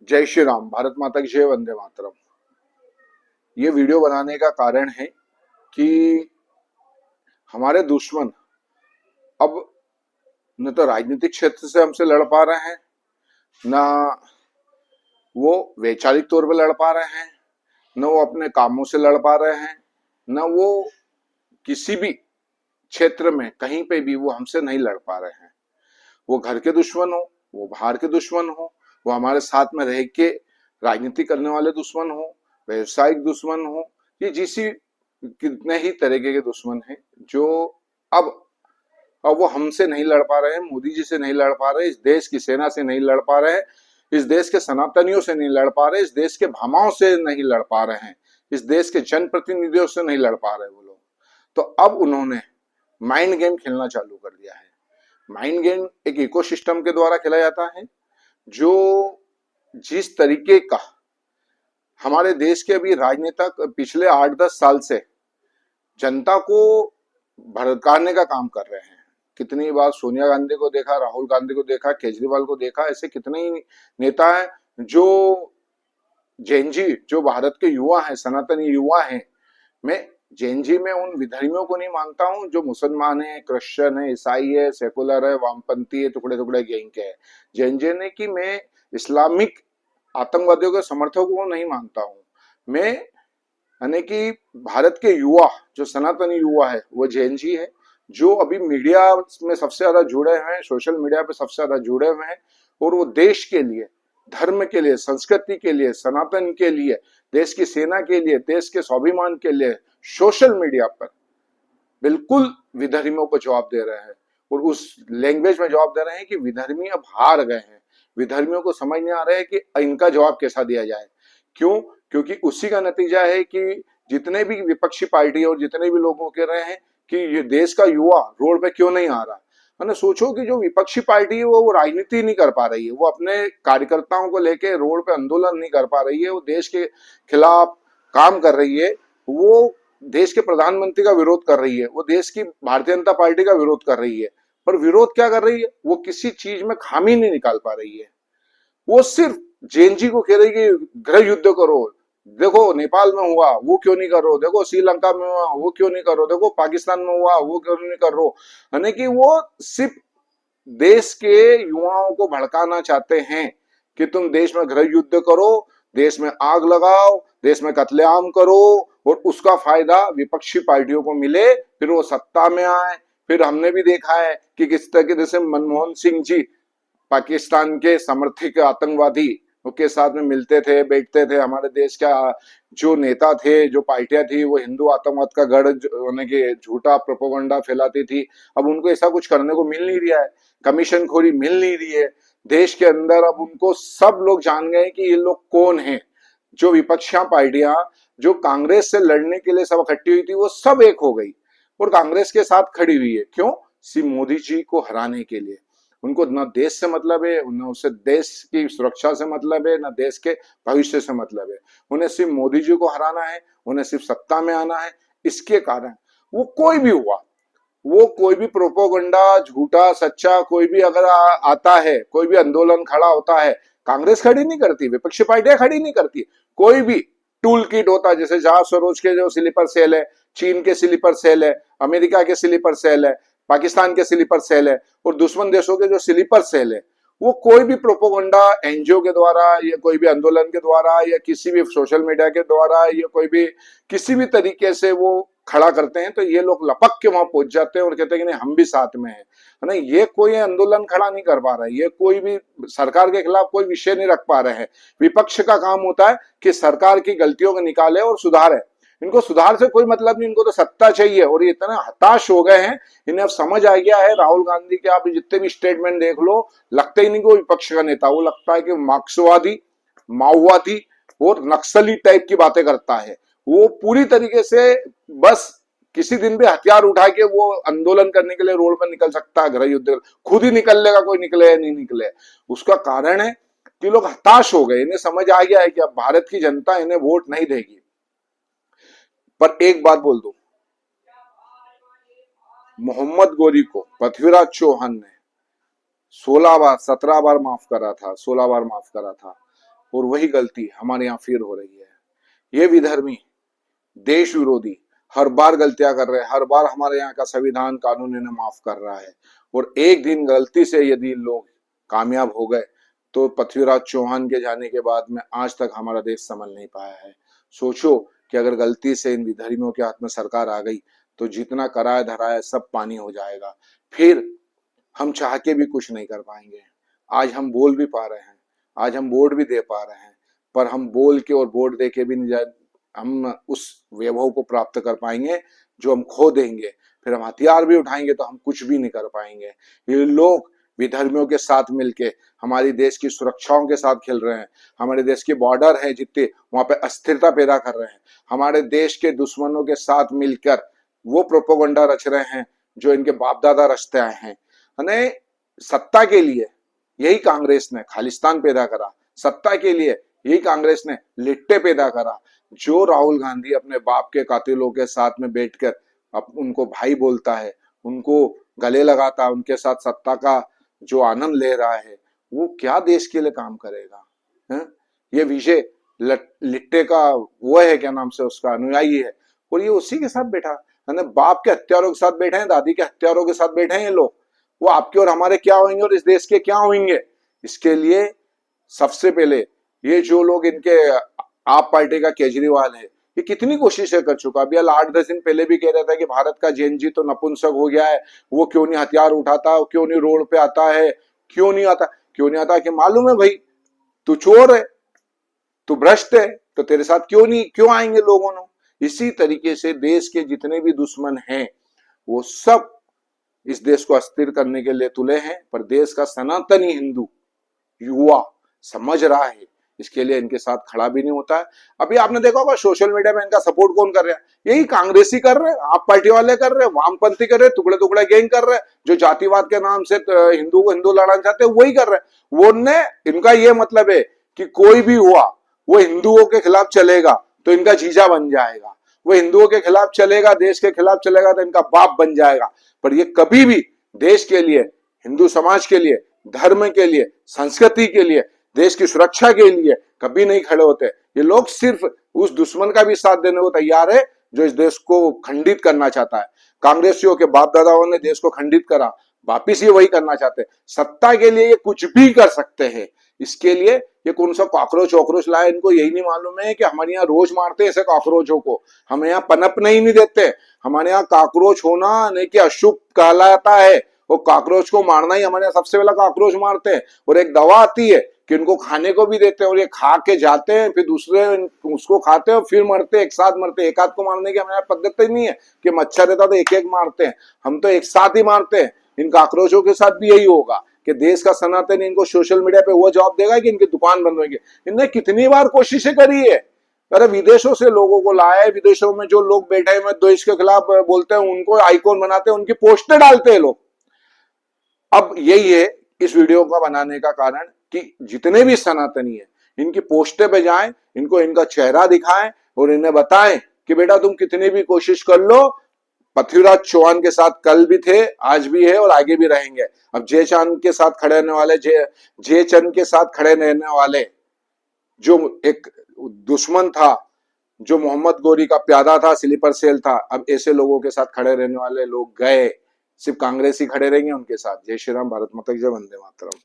जय श्री राम, भारत माता की जय, वंदे मातरम। ये वीडियो बनाने का कारण है कि हमारे दुश्मन अब न तो राजनीतिक क्षेत्र से हमसे लड़ पा रहे हैं, न वो वैचारिक तौर पर लड़ पा रहे हैं, न वो अपने कामों से लड़ पा रहे हैं, न वो किसी भी क्षेत्र में कहीं पे भी वो हमसे नहीं लड़ पा रहे हैं। वो घर के दुश्मन हो, वो बाहर के दुश्मन हो, वो हमारे साथ में रह के राजनीति करने वाले दुश्मन हो, व्यवसायिक दुश्मन हो, ये जिसी कितने ही तरीके के दुश्मन हैं जो अब अब वो हमसे नहीं लड़ पा रहे हैं, मोदी जी से नहीं लड़ पा रहे, इस देश की सेना से नहीं लड़ पा रहे हैं, इस देश के सनातनियों से नहीं लड़ पा रहे, इस देश के भामाओं से नहीं लड़ पा रहे हैं, इस देश के जनप्रतिनिधियों से नहीं लड़ पा रहे वो लोग। तो अब उन्होंने माइंड गेम खेलना चालू कर दिया है। माइंड गेम एक इकोसिस्टम के द्वारा खेला जाता है, जो जिस तरीके का हमारे देश के अभी राजनेता पिछले 8-10 साल से जनता को भड़काने का काम कर रहे हैं। कितनी बार सोनिया गांधी को देखा, राहुल गांधी को देखा, केजरीवाल को देखा, ऐसे कितने ही नेता हैं जो जेनजी, जो भारत के युवा हैं, सनातनी युवा हैं। मैं जेनजी में उन विधर्मियों को नहीं मानता हूं जो मुसलमान है, क्रिश्चियन है, ईसाई है, सेकुलर है, वामपंथी है, टुकड़े टुकड़े गैंग के है। जेनजे ने कि मैं इस्लामिक आतंकवादियों के समर्थकों को नहीं मानता हूं। मैं यानी कि भारत के युवा, जो सनातनी युवा है, वो जेनजी है, जो अभी मीडिया में सबसे ज्यादा जुड़े हुए हैं, सोशल मीडिया पे सबसे ज्यादा जुड़े हुए हैं, और वो देश के लिए, धर्म के लिए, संस्कृति के लिए, सनातन के लिए, देश की सेना के लिए, देश के स्वाभिमान के लिए सोशल मीडिया पर बिल्कुल विधर्मियों को जवाब दे रहे हैं, और उस लैंग्वेज में जवाब दे रहे हैं कि विधर्मी अब हार गए हैं। विधर्मियों को समझ नहीं आ रहा है कि इनका जवाब कैसा दिया जाए। क्यों? क्योंकि उसी का नतीजा है कि जितने भी विपक्षी पार्टी और जितने भी लोगों कह रहे हैं कि ये देश का युवा रोड पे क्यों नहीं आ रहा। मैंने सोचो कि जो विपक्षी पार्टी है वो राजनीति नहीं कर पा रही है, वो अपने कार्यकर्ताओं को लेके रोड पे आंदोलन नहीं कर पा रही है, वो देश के खिलाफ काम कर रही है, वो देश के प्रधानमंत्री का विरोध कर रही है, वो देश की भारतीय जनता पार्टी का विरोध कर रही है। पर विरोध क्या कर रही है? वो किसी चीज में खामी नहीं निकाल पा रही है। वो सिर्फ जेएनजी को कह रही कि गृह युद्ध करो। देखो नेपाल में हुआ, वो क्यों नहीं कर रहे हो? देखो श्रीलंका में हुआ, वो क्यों नहीं कर रहे हो? देखो पाकिस्तान में हुआ, वो क्यों नहीं कर रहे हो? यानी कि वो सिर्फ देश के युवाओं को भड़काना चाहते हैं कि तुम देश में गृह युद्ध करो, देश में आग लगाओ, देश में कत्लेआम करो, और उसका फायदा विपक्षी पार्टियों को मिले, फिर वो सत्ता में आए। फिर हमने भी देखा है कि किस तरीके से मनमोहन सिंह जी पाकिस्तान के समर्थित आतंकवादी के साथ में मिलते थे, बैठते थे। हमारे देश का जो नेता थे, जो पार्टियां थी, वो हिंदू आतंकवाद का गढ़ होने के झूठा प्रोपोगंडा फैलाती थी। अब उनको ऐसा कुछ करने को मिल नहीं रहा है, कमीशन खोरी मिल नहीं रही है देश के अंदर। अब उनको सब लोग जान गए कि ये लोग कौन हैं। जो विपक्षी पार्टियां जो कांग्रेस से लड़ने के लिए सब इकट्ठी हुई थी, वो सब एक हो गई और कांग्रेस के साथ खड़ी हुई है। क्यों? सिर्फ मोदी जी को हराने के लिए। उनको न देश से मतलब है, न उससे देश की सुरक्षा से मतलब है, न देश के भविष्य से मतलब है। उन्हें सिर्फ मोदी जी को हराना है, उन्हें सिर्फ सत्ता में आना है। इसके कारण वो कोई भी हुआ, वो कोई भी प्रोपोगंडा झूठा सच्चा कोई भी अगर आता है, कोई भी आंदोलन खड़ा होता है, कांग्रेस खड़ी नहीं करती, विपक्षी पार्टियां खड़ी नहीं करती। कोई भी टूल किट होता है, जैसे जहाज सरोज के जो स्लीपर सेल है, चीन के स्लीपर सेल है, अमेरिका के स्लीपर सेल है, पाकिस्तान के स्लीपर सेल है, और दुश्मन देशों के जो स्लीपर सेल है, वो कोई भी प्रोपोगंडा एनजीओ के द्वारा या कोई भी आंदोलन के द्वारा या किसी भी सोशल मीडिया के द्वारा या कोई भी किसी भी तरीके से वो खड़ा करते हैं, तो ये लोग लपक के वहां पहुंच जाते हैं और कहते हैं कि नहीं हम भी साथ में हैं। है ना? ये कोई आंदोलन खड़ा नहीं कर पा रहा है, ये कोई भी सरकार के खिलाफ कोई विषय नहीं रख पा रहे हैं। विपक्ष का काम होता है कि सरकार की गलतियों को निकाले और सुधारे। इनको सुधार से कोई मतलब नहीं, इनको तो सत्ता चाहिए, और ये इतना हताश हो गए हैं, इन्हें अब समझ आ गया है। राहुल गांधी के आप जितने भी स्टेटमेंट देख लो, लगता ही नहीं कि वो विपक्ष का नेता, वो लगता है कि मार्क्सवादी, माओवादी और नक्सली टाइप की बातें करता है। वो पूरी तरीके से बस किसी दिन भी हथियार उठा के वो आंदोलन करने के लिए रोड पर निकल सकता है, गृह युद्ध खुद ही निकलने का, कोई निकले या नहीं निकले। उसका कारण है कि लोग हताश हो गए, इन्हें समझ आ गया है कि अब भारत की जनता इन्हें वोट नहीं देगी। पर एक बात बोल दो, मोहम्मद गोरी को पृथ्वीराज चौहान ने 16 बार 17 बार माफ करा था, 16 बार माफ करा था। और वही गलती हमारे यहाँ फिर हो रही है। ये विधर्मी, देश विरोधी हर बार गलतियां कर रहे हैं, हर बार हमारे यहाँ का संविधान कानून इन्हें माफ कर रहा है। और एक दिन गलती से यदि लोग कामयाब हो गए तो पृथ्वीराज चौहान के जाने के बाद में आज तक हमारा देश संभल नहीं पाया है। सोचो कि अगर गलती से इन विधर्मियों के हाथ में सरकार आ गई तो जितना कराया धराया सब पानी हो जाएगा, फिर हम चाह के भी कुछ नहीं कर पाएंगे। आज हम बोल भी पा रहे हैं, आज हम वोट भी दे पा रहे हैं, पर हम बोल के और वोट दे के भी नहीं हम उस वैभव को प्राप्त कर पाएंगे जो हम खो देंगे। फिर हम हथियार भी उठाएंगे तो हम कुछ भी नहीं कर पाएंगे। ये लोग विधर्मियों के साथ मिलके हमारी देश की सुरक्षाओं के साथ खेल रहे हैं। हमारे देश के बॉर्डर है जितने, वहां पे अस्थिरता पैदा कर रहे हैं। हमारे देश के दुश्मनों के साथ मिलकर वो प्रोपोगंडा रच रहे हैं जो इनके बाप दादा रचते आए हैं। सत्ता के लिए यही कांग्रेस ने खालिस्तान पैदा करा, सत्ता के लिए यही कांग्रेस ने लिट्टे पैदा करा। जो राहुल गांधी अपने बाप के कातिलों के साथ में बैठकर उनको भाई बोलता है, उनको गले लगाता है, उनके साथ सत्ता का जो आनंद ले रहा है, वो क्या देश के लिए काम करेगा? है? ये विजय लिट्टे का वो है, क्या नाम से उसका अनुयायी है, और ये उसी के साथ बैठा है। बाप के हत्यारों के साथ बैठे हैं, दादी के हत्यारों के साथ बैठे हैं ये लोग। वो आपके और हमारे क्या होंगे और इस देश के क्या होंगे? इसके लिए सबसे पहले ये जो लोग इनके आप पार्टी का केजरीवाल है, ये कितनी कोशिशें कर चुका। अभी 8-10 दिन पहले भी कह रहा था कि भारत का जेएनजी तो नपुंसक हो गया है, वो क्यों नहीं हथियार उठाता, क्यों नहीं रोड पे आता है, क्यों नहीं आता कि मालूम है भाई तू चोर है, तू भ्रष्ट है, तो तेरे साथ क्यों आएंगे लोगों ने। इसी तरीके से देश के जितने भी दुश्मन हैं वो सब इस देश को अस्थिर करने के लिए तुले हैं, पर देश का सनातनी हिंदू युवा समझ रहा है, इसके लिए इनके साथ खड़ा भी नहीं होता है। अभी आपने देखा होगा सोशल मीडिया में इनका सपोर्ट कौन कर रहा है? यही कांग्रेसी कर रहे हैं, आप पार्टी वाले कर रहे हैं, वामपंथी कर रहे हैं, टुकड़े टुकड़े गैंग कर रहे हैं, जो जातिवाद के नाम से हिंदू को हिंदू लड़ाना चाहते हैं वही कर रहे हैं। वो ने इनका ये मतलब है कि कोई भी हुआ वो हिंदुओं के खिलाफ चलेगा तो इनका जीजा बन जाएगा, वो हिंदुओं के खिलाफ चलेगा, देश के खिलाफ चलेगा तो इनका बाप बन जाएगा। पर ये कभी भी देश के लिए, हिंदू समाज के लिए, धर्म के लिए, संस्कृति के लिए, देश की सुरक्षा के लिए कभी नहीं खड़े होते। ये लोग सिर्फ उस दुश्मन का भी साथ देने को तैयार है जो इस देश को खंडित करना चाहता है। कांग्रेसियों के बाप दादाओं ने देश को खंडित करा, वापिस ये वही करना चाहते हैं। सत्ता के लिए ये कुछ भी कर सकते हैं। इसके लिए ये कौन सा कॉकरोच लाए, इनको यही नहीं मालूम है कि हमारे यहाँ रोज मारते हैं ऐसे कॉकरोचों को, हमें यहाँ पनपने ही नहीं देते। हमारे यहाँ कॉकरोच होना नहीं कि अशुभ कहलाता है, वो कॉकरोच को मारना ही हमारे यहाँ सबसे पहला कॉकरोच मारते हैं। और एक दवा आती है कि इनको खाने को भी देते हैं और ये खा के जाते हैं, फिर दूसरे उसको खाते हैं और फिर मरते हैं, एक साथ मरते हैं। एक आध को मारने की हमारे पद्धति नहीं है कि मच्छर रहता तो एक एक मारते हैं, हम तो एक साथ ही मारते हैं। इन कॉकरोचों के साथ भी यही होगा कि देश का सनातन इनको सोशल मीडिया पे वो जवाब देगा कि इनकी दुकान बंद होगी। इनने कितनी बार कोशिशें करी है, अरे विदेशों से लोगों को लाए, विदेशों में जो लोग बैठे हैं देश के खिलाफ बोलते हैं उनको आइकॉन बनाते हैं, उनकी पोस्टर डालते हैं लोग। अब यही है इस वीडियो का बनाने का कारण कि जितने भी सनातनी है इनकी पोस्टर पे जाएं, इनको इनका चेहरा दिखाएं और इन्हें बताएं कि बेटा तुम कितनी भी कोशिश कर लो, पृथ्वीराज चौहान के साथ कल भी थे, आज भी है और आगे भी रहेंगे। अब जयचांद के साथ खड़े रहने वाले, जयचंद के साथ खड़े रहने वाले जो एक दुश्मन था, जो मोहम्मद गोरी का प्यादा था, स्लीपर सेल था, अब ऐसे लोगों के साथ खड़े रहने वाले लोग गए, सिर्फ कांग्रेस ही खड़े रहेंगे उनके साथ। जय श्री राम, भारत माता की जय, वंदे मातरम।